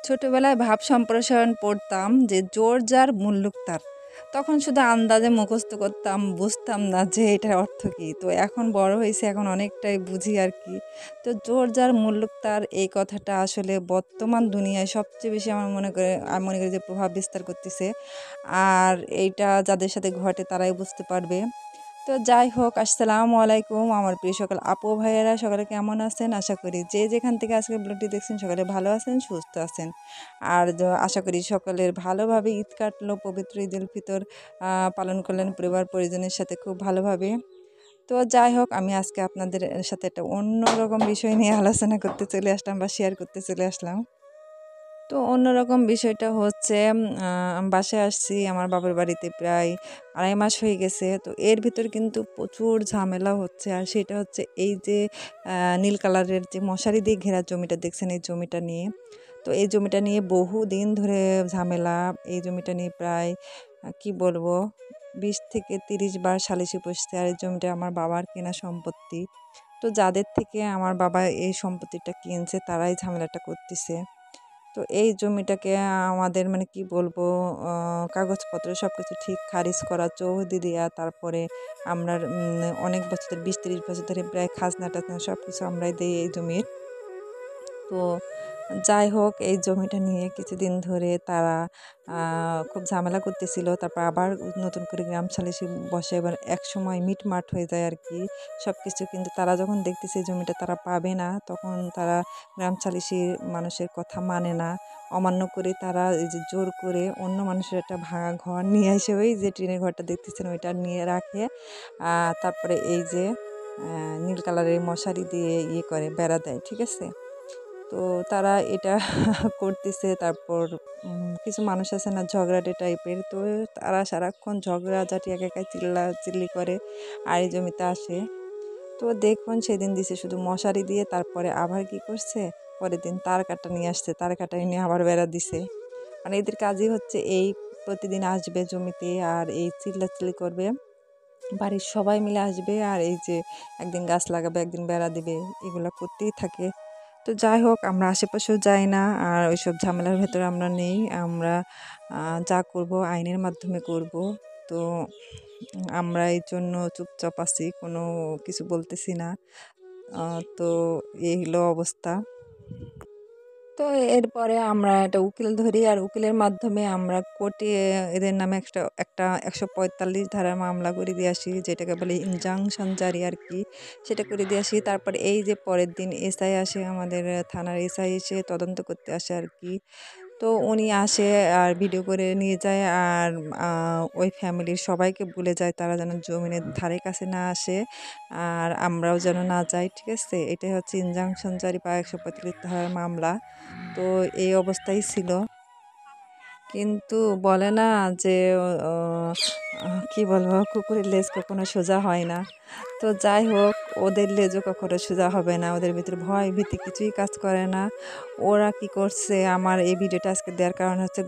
ছোটবেলায় ভাব সম্প্রসারণ পড়তাম যে জোর যার মুল্লুক তার। তখন শুধু আন্দাজে মুখস্থ করতাম, বুঝতাম না যে এটার অর্থ কী। তো এখন বড় হয়েছি, এখন অনেকটাই বুঝি আর কি। তো জোর যার মুল্লুক তার এই কথাটা আসলে বর্তমান দুনিয়ায় সবচেয়ে বেশি আমি মনে করি যে প্রভাব বিস্তার করতেছে। আর এইটা যাদের সাথে ঘটে তারাই বুঝতে পারবে। তো যাই হোক, আসসালামু আলাইকুম আমার প্রিয় সকল আপু ভাইয়েরা, সকালে কেমন আছেন? আশা করি যে যেখান থেকে আজকে ব্লগটি দেখছেন সকালে ভালো আছেন, সুস্থ আছেন। আর আশা করি সকলের ভালোভাবে ঈদ কাটলো, পবিত্র ঈদ উল ফিতর পালন করলেন পরিবার পরিজনের সাথে খুব ভালোভাবে। তো যাই হোক, আমি আজকে আপনাদের সাথে একটা অন্যরকম বিষয় নিয়ে আলোচনা করতে চলে আসলাম বা শেয়ার করতে চলে আসলাম। তো অন্যরকম বিষয়টা হচ্ছে বাসায় আসছি আমার বাবার বাড়িতে প্রায় 2.5 মাস হয়ে গেছে। তো এর ভিতর কিন্তু প্রচুর ঝামেলা হচ্ছে। আর সেটা হচ্ছে এই যে নীল কালারের যে মশারি দিয়ে ঘেরা জমিটা দেখছেন, এই জমিটা নিয়ে। তো এই জমিটা নিয়ে বহুদিন ধরে ঝামেলা। এই জমিটা নিয়ে প্রায় কি বলবো, 20 থেকে 30 বার সালিশি বসছে। আর এই জমিটা আমার বাবার কেনা সম্পত্তি। তো যাদের থেকে আমার বাবা এই সম্পত্তিটা কিনছে তারাই ঝামেলাটা করতেছে। তো এই জমিটাকে আমাদের মানে কি বলবো, কাগজপত্র সবকিছু ঠিক খারিজ করা, চৌহদি দেয়া, তারপরে আমরা অনেক বছর ধরে 20-30 বছর ধরে প্রায় খাজনা টাজনা সবকিছু আমরাই দেই এই জমির। তো যাই হোক, এই জমিটা নিয়ে কিছুদিন ধরে তারা খুব ঝামেলা করতেছিল। তারপর আবার নতুন করে গ্রাম সালিশি বসে, এবার একসময় মিটমাট হয়ে যায় আর কি সব কিছু। কিন্তু তারা যখন দেখতেছে এই জমিটা তারা পাবে না, তখন তারা গ্রাম সালিশির মানুষের কথা মানে না, অমান্য করে তারা এই যে জোর করে অন্য মানুষের একটা ভাঙা ঘর নিয়ে এসে, ওই যে টিনের ঘরটা দেখতেছেন ওইটা নিয়ে রাখে। তারপরে এই যে নীল কালারের মশারি দিয়ে করে বেড়া দেয়, ঠিক আছে। তো তারা এটা করতেছে। তারপর কিছু মানুষ আছে না ঝগড়াটে টাইপের, তো তারা সারাক্ষণ ঝগড়াঝাটি একাই চিল্লাচিল্লি করে আর এই জমিতে আসে। তো দেখুন সেদিন দিছে শুধু মশারি দিয়ে, তারপরে আবার কি করছে, পরের দিন তার কাটা নিয়ে আসছে, তার কাটা নিয়ে আবার বেড়া দিছে। মানে এদের কাজই হচ্ছে এই, প্রতিদিন আসবে জমিতে আর এই চিল্লাচিল্লি করবে। বাড়ির সবাই মিলে আসবে আর এই যে একদিন গাছ লাগাবে, একদিন বেড়া দিবে, এগুলো করতেই থাকে। তো যাই হোক, আমরা আশেপাশেও যাই না আর ওইসব ঝামেলার ভেতরে আমরা নেই। আমরা যা করব আইনের মাধ্যমে করব। তো আমরা এই জন্য চুপচাপ আছি, কোনো কিছু বলতেছি না। তো এই হলো অবস্থা। তো এরপরে আমরা একটা উকিল ধরি আর উকিলের মাধ্যমে আমরা কোর্টে এদের নামে একটা একটা 145 ধারার মামলা করে দিয়ে আসি, যেটাকে বলে ইনজাংশন জারি আর কি, সেটা করে দিয়ে আসি। তারপরে এই যে পরের দিন এসআই আসে, আমাদের থানার এসআই এসে তদন্ত করতে আসে আর কি। তো উনি আসে আর ভিডিও করে নিয়ে যায় আর ওই ফ্যামিলির সবাইকে বলে যায় তারা যেন জমিনের ধারে কাছে না আসে আর আমরাও যেন না যাই, ঠিক আছে। এটাই হচ্ছে ইনজাংশন জারি বা 145 ধারার মামলা। তো এই অবস্থাই ছিল। কিন্তু বলে না যে কি বলবো, কুকুরের লেজ কখনো সোজা হয় না। তো যাই হোক, ওদের লেজও কখনো সোজা হবে না, ওদের ভিতরে ভয় ভীতি কিছুই কাজ করে না। ওরা কি করছে, আমার এই ভিডিওটা আজকে দেওয়ার কারণ হচ্ছে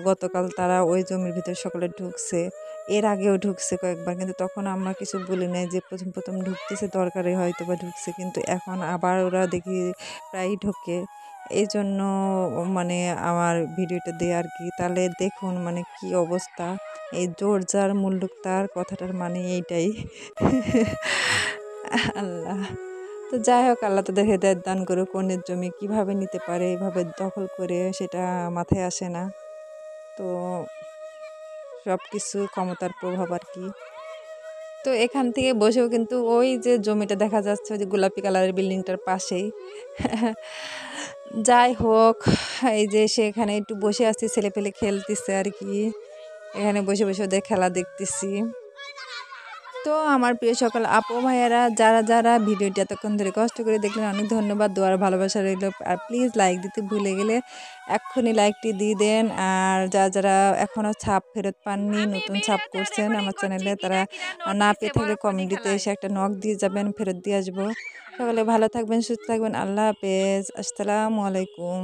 গতকাল তারা ওই জমির ভিতরে সকলে ঢুকছে। এর আগেও ঢুকছে কয়েকবার, কিন্তু তখন আমরা কিছু বলি নাই, যে প্রথম প্রথম ঢুকতেছে দরকারে হয়তো বা ঢুকছে, কিন্তু এখন আবার ওরা দেখি প্রায়ই ঢোকে। এই জন্য মানে আমার ভিডিওটা দেয় আর কি। তাহলে দেখুন মানে কি অবস্থা। এই জোর যার মুল্লুক তার কথাটার মানে এইটাই। আল্লাহ। তো যাই হোক, আল্লাহ তাদের হেদায়েত দান করুক। অন্যের জমি কিভাবে নিতে পারে এভাবে দখল করে, সেটা মাথায় আসে না। তো সব কিছু ক্ষমতার প্রভাব আর কি। তো এখান থেকে বসেও কিন্তু ওই যে জমিটা দেখা যাচ্ছে, ওই যে গোলাপি কালারের বিল্ডিংটার পাশেই। যাই হোক, এই যে সেখানে একটু বসে আছি, ছেলে পেলে খেলতেছে আর কি, এখানে বসে বসে ওদের খেলা দেখতেছি। তো আমার প্রিয় সকল আপু ভাইয়ারা, যারা যারা ভিডিওটি এতক্ষণ ধরে কষ্ট করে দেখলেন, অনেক ধন্যবাদ। দোয়ার ভালোবাসা রইল। আর প্লিজ লাইক দিতে ভুলে গেলে এক্ষুনি লাইকটি দিয়ে দেন। আর যারা যারা এখনও ছাপ ফেরত পাননি, নতুন ছাপ করছেন আমার চ্যানেলে, তারা না পেয়ে থাকলে কমেন্টিতে এসে একটা নক দিয়ে যাবেন, ফেরত দিয়ে আসবো। সকলে ভালো থাকবেন, সুস্থ থাকবেন। আল্লাহ হাফেজ, আসসালামু আলাইকুম।